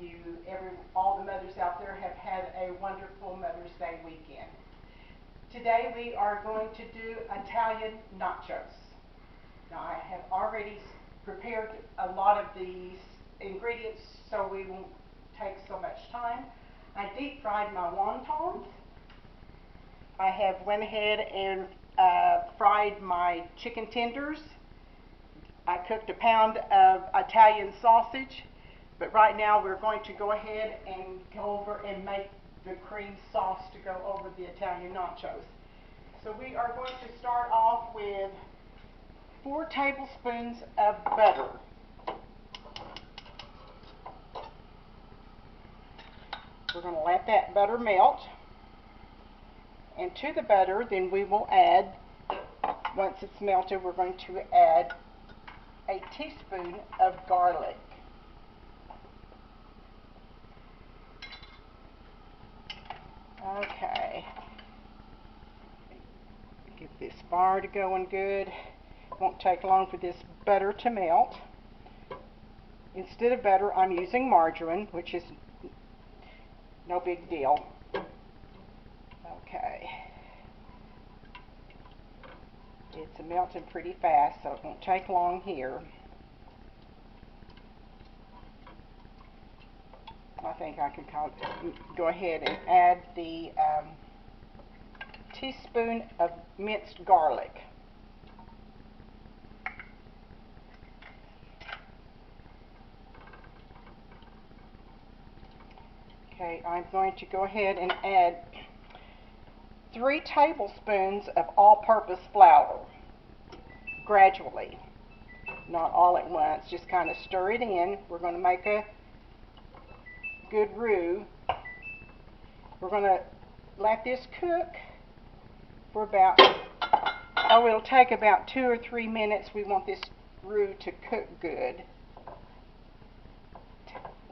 you, all the mothers out there, have had a wonderful Mother's Day weekend. Today we are going to do Italian nachos. Now I have already prepared a lot of these ingredients so we won't take so much time. I deep fried my wontons. I have went ahead and fried my chicken tenders. I cooked a pound of Italian sausage, but right now we're going to go ahead and go over and make the cream sauce to go over the Italian nachos. So we are going to start off with 4 tablespoons of butter. We're going to let that butter melt. And to the butter, then we will add, once it's melted, we're going to add a teaspoon of garlic. Okay. Get this fire to going good. Won't take long for this butter to melt. Instead of butter, I'm using margarine, which is no big deal. Okay. It's melting pretty fast, so it won't take long here. I think I can go ahead and add the teaspoon of minced garlic. Okay, I'm going to go ahead and add 3 tablespoons of all-purpose flour, gradually, not all at once. Just kind of stir it in. We're going to make a good roux. We're going to let this cook for about, it'll take about 2 or 3 minutes. We want this roux to cook good.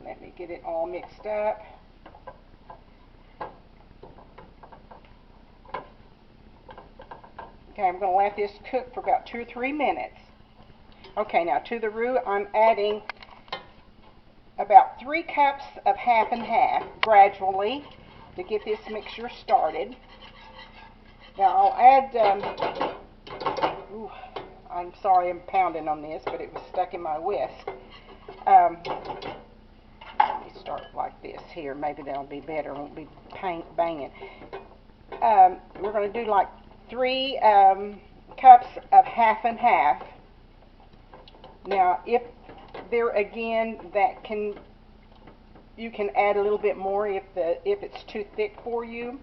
Let me get it all mixed up. Okay, I'm going to let this cook for about 2 or 3 minutes. Okay, now to the roux, I'm adding about 3 cups of half and half, gradually, to get this mixture started. Now I'll add, I'm sorry I'm pounding on this, but it was stuck in my whisk. Let me start like this here. Maybe that'll be better. It won't be banging. We're going to do like 3 cups of half and half. Now, if there again, you can add a little bit more if it's too thick for you,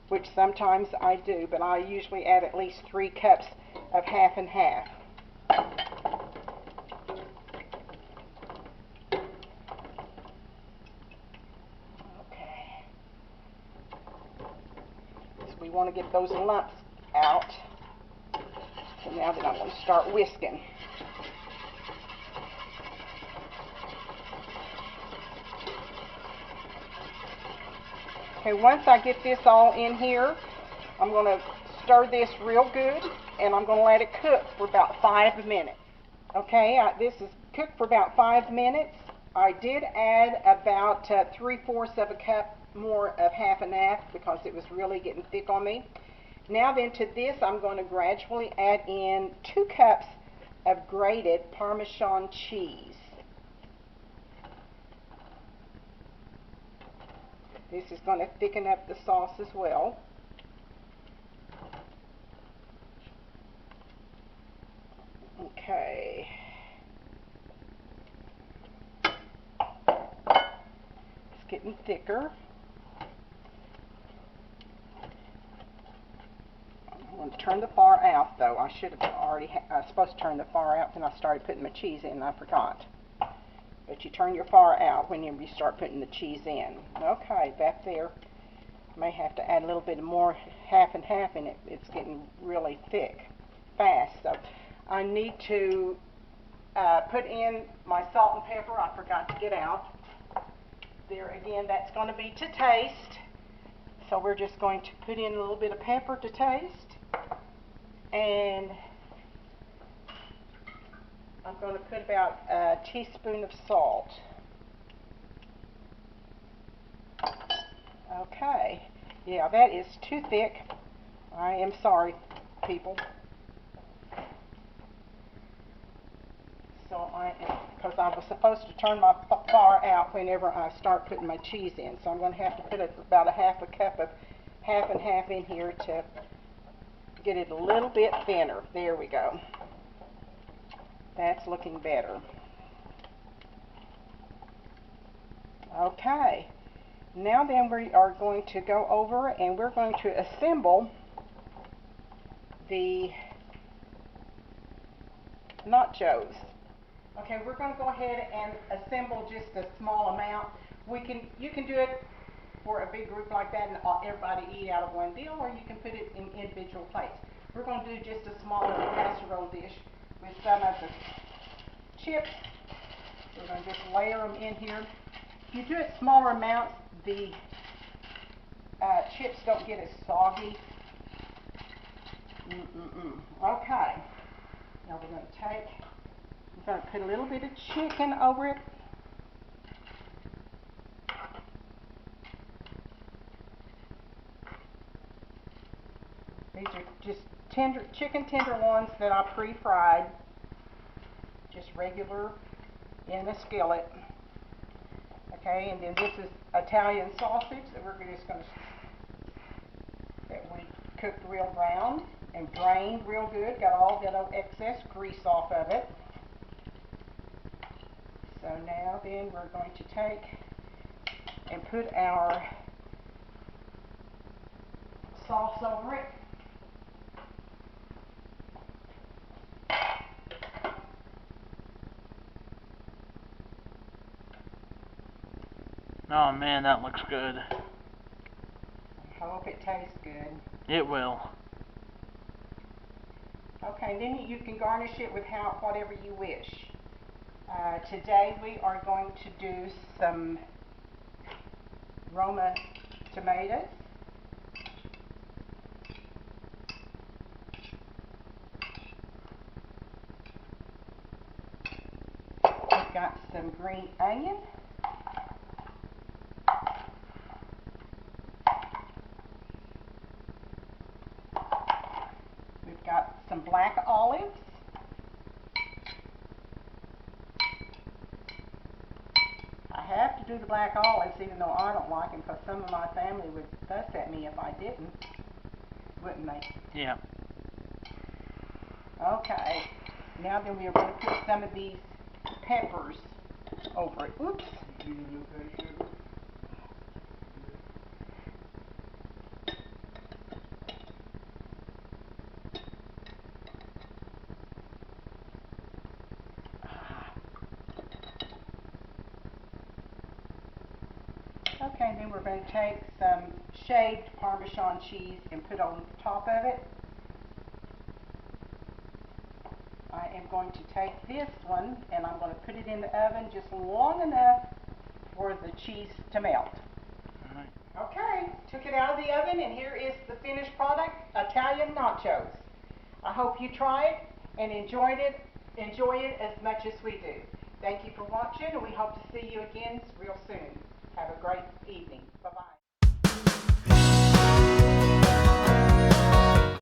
which sometimes I do, but I usually add at least 3 cups of half and half. Okay. So we want to get those lumps out. So now that I'm going to start whisking. Okay, once I get this all in here, I'm going to stir this real good, and I'm going to let it cook for about 5 minutes. Okay, this is cooked for about 5 minutes. I did add about 3/4 of a cup more of half and half because it was really getting thick on me. Now then, to this, I'm going to gradually add in 2 cups of grated parmesan cheese. This is going to thicken up the sauce as well. Okay. It's getting thicker. I'm going to turn the fire out, though. I should have already, I was supposed to turn the fire out when I started putting my cheese in, and I forgot. But you turn your fire out when you start putting the cheese in. Okay, back there. May have to add a little bit more half and half in it. It's getting really thick fast. So I need to put in my salt and pepper. I forgot to get out. There again, that's going to be to taste. So we're just going to put in a little bit of pepper to taste. And I'm going to put about a teaspoon of salt. Okay, yeah, that is too thick. I am sorry, people. So because I was supposed to turn my fire out whenever I start putting my cheese in. So I'm going to have to put about a half a cup of half and half in here to get it a little bit thinner. There we go. That's looking better. Okay. Now then we are going to go over and we're going to assemble the nachos. Okay, we're going to go ahead and assemble just a small amount. You can do it for a big group like that and everybody eat out of one deal, or you can put it in individual plates. We're going to do just a small little casserole dish with some of the chips. We're going to just layer them in here. If you do it smaller amounts, the chips don't get as soggy. Okay. Now we're going to put a little bit of chicken over it. These are just chicken tenderloins that I pre-fried, just regular in a skillet. Okay, and then this is Italian sausage that that we cooked real brown and drained real good, got all that old excess grease off of it. So now then we're going to take and put our sauce over it. Oh man, that looks good. I hope it tastes good. It will. Okay, then you can garnish it with whatever you wish. Today we are going to do some Roma tomatoes. We've got some green onion. We've got some black olives. I have to do the black olives even though I don't like them, because some of my family would fuss at me if I didn't, wouldn't they? Yeah. Okay, now then we are going to put some of these peppers over it. Oops. Okay, and then we're going to take some shaved Parmesan cheese and put on top of it. I am going to take this one and I'm going to put it in the oven just long enough for the cheese to melt. Alright. Okay, took it out of the oven and here is the finished product, Italian nachos. I hope you try it and enjoy it as much as we do. Thank you for watching and we hope to see you again real soon. Have a great evening. Bye-bye.